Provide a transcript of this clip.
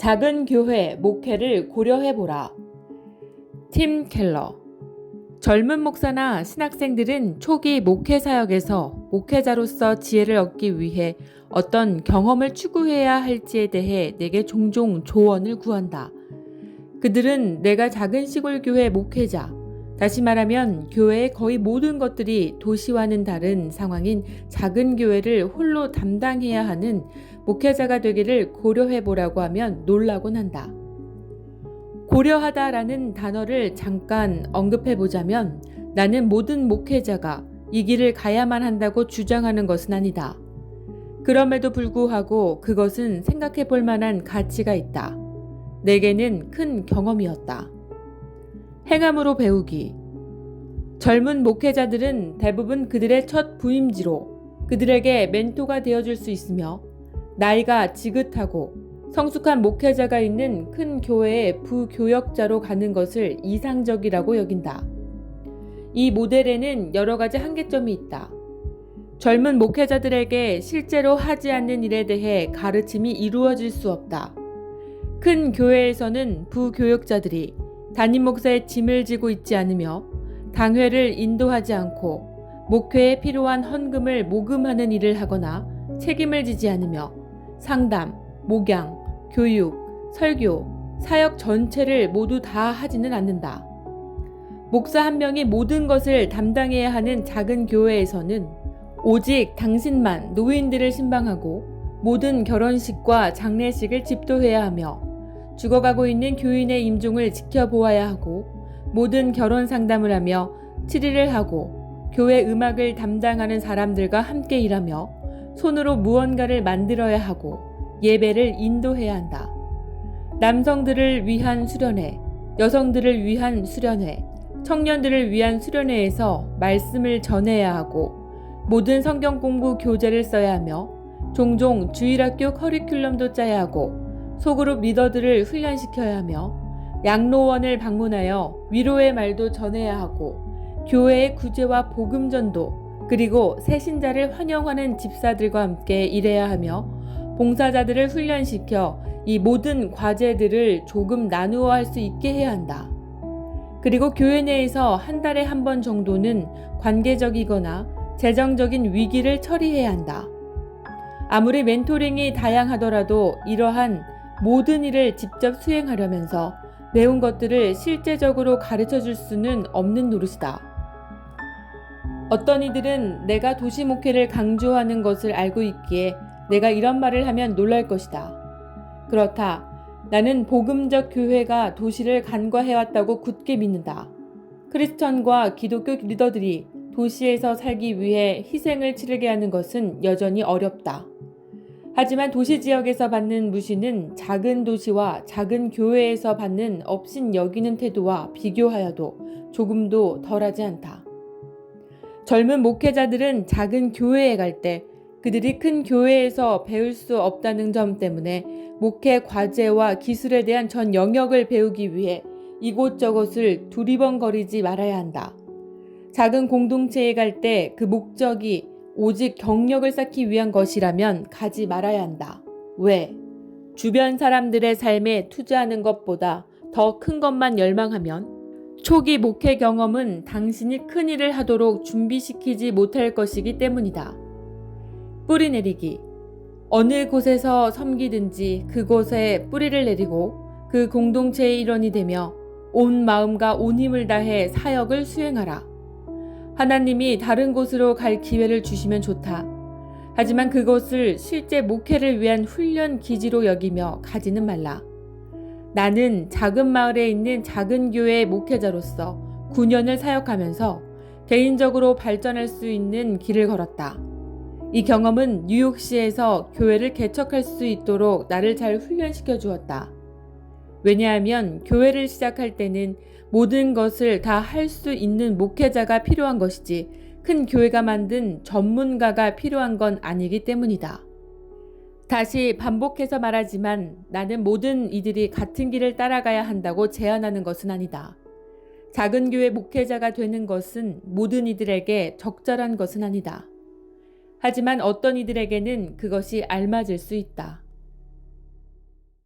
작은 교회 목회를 고려해보라. 팀 켈러. 젊은 목사나 신학생들은 초기 목회 사역에서 목회자로서 지혜를 얻기 위해 어떤 경험을 추구해야 할지에 대해 내게 종종 조언을 구한다. 그들은 내가 작은 시골 교회 목회자, 다시 말하면 교회의 거의 모든 것들이 도시와는 다른 상황인 작은 교회를 홀로 담당해야 하는 목회자가 되기를 고려해보라고 하면 놀라곤 한다. 고려하다라는 단어를 잠깐 언급해보자면 나는 모든 목회자가 이 길을 가야만 한다고 주장하는 것은 아니다. 그럼에도 불구하고 그것은 생각해볼 만한 가치가 있다. 내게는 큰 경험이었다. 행함으로 배우기. 젊은 목회자들은 대부분 그들의 첫 부임지로 그들에게 멘토가 되어줄 수 있으며 나이가 지긋하고 성숙한 목회자가 있는 큰 교회의 부교역자로 가는 것을 이상적이라고 여긴다. 이 모델에는 여러 가지 한계점이 있다. 젊은 목회자들에게 실제로 하지 않는 일에 대해 가르침이 이루어질 수 없다. 큰 교회에서는 부교역자들이 담임 목사의 짐을 지고 있지 않으며 당회를 인도하지 않고 목회에 필요한 헌금을 모금하는 일을 하거나 책임을 지지 않으며 상담, 목양, 교육, 설교, 사역 전체를 모두 다 하지는 않는다. 목사 한 명이 모든 것을 담당해야 하는 작은 교회에서는 오직 당신만 노인들을 신방하고 모든 결혼식과 장례식을 집도해야 하며 죽어가고 있는 교인의 임종을 지켜보아야 하고 모든 결혼 상담을 하며 치리를 하고 교회 음악을 담당하는 사람들과 함께 일하며 손으로 무언가를 만들어야 하고 예배를 인도해야 한다. 남성들을 위한 수련회, 여성들을 위한 수련회, 청년들을 위한 수련회에서 말씀을 전해야 하고 모든 성경 공부 교재를 써야 하며 종종 주일학교 커리큘럼도 짜야 하고 소그룹 리더들을 훈련시켜야 하며 양로원을 방문하여 위로의 말도 전해야 하고 교회의 구제와 복음전도 그리고 새신자를 환영하는 집사들과 함께 일해야 하며 봉사자들을 훈련시켜 이 모든 과제들을 조금 나누어 할 수 있게 해야 한다. 그리고 교회 내에서 한 달에 한 번 정도는 관계적이거나 재정적인 위기를 처리해야 한다. 아무리 멘토링이 다양하더라도 이러한 모든 일을 직접 수행하려면서 배운 것들을 실제적으로 가르쳐 줄 수는 없는 노릇이다. 어떤 이들은 내가 도시 목회를 강조하는 것을 알고 있기에 내가 이런 말을 하면 놀랄 것이다. 그렇다. 나는 복음적 교회가 도시를 간과해왔다고 굳게 믿는다. 크리스천과 기독교 리더들이 도시에서 살기 위해 희생을 치르게 하는 것은 여전히 어렵다. 하지만 도시 지역에서 받는 무시는 작은 도시와 작은 교회에서 받는 업신 여기는 태도와 비교하여도 조금도 덜하지 않다. 젊은 목회자들은 작은 교회에 갈 때 그들이 큰 교회에서 배울 수 없다는 점 때문에 목회 과제와 기술에 대한 전 영역을 배우기 위해 이곳저곳을 두리번거리지 말아야 한다. 작은 공동체에 갈 때 그 목적이 오직 경력을 쌓기 위한 것이라면 가지 말아야 한다. 왜? 주변 사람들의 삶에 투자하는 것보다 더 큰 것만 열망하면 초기 목회 경험은 당신이 큰 일을 하도록 준비시키지 못할 것이기 때문이다. 뿌리 내리기. 어느 곳에서 섬기든지 그곳에 뿌리를 내리고 그 공동체의 일원이 되며 온 마음과 온 힘을 다해 사역을 수행하라. 하나님이 다른 곳으로 갈 기회를 주시면 좋다. 하지만 그것을 실제 목회를 위한 훈련 기지로 여기며 가지는 말라. 나는 작은 마을에 있는 작은 교회의 목회자로서 9년을 사역하면서 개인적으로 발전할 수 있는 길을 걸었다. 이 경험은 뉴욕시에서 교회를 개척할 수 있도록 나를 잘 훈련시켜 주었다. 왜냐하면 교회를 시작할 때는 모든 것을 다 할 수 있는 목회자가 필요한 것이지 큰 교회가 만든 전문가가 필요한 건 아니기 때문이다. 다시 반복해서 말하지만 나는 모든 이들이 같은 길을 따라가야 한다고 제안하는 것은 아니다. 작은 교회 목회자가 되는 것은 모든 이들에게 적절한 것은 아니다. 하지만 어떤 이들에게는 그것이 알맞을 수 있다.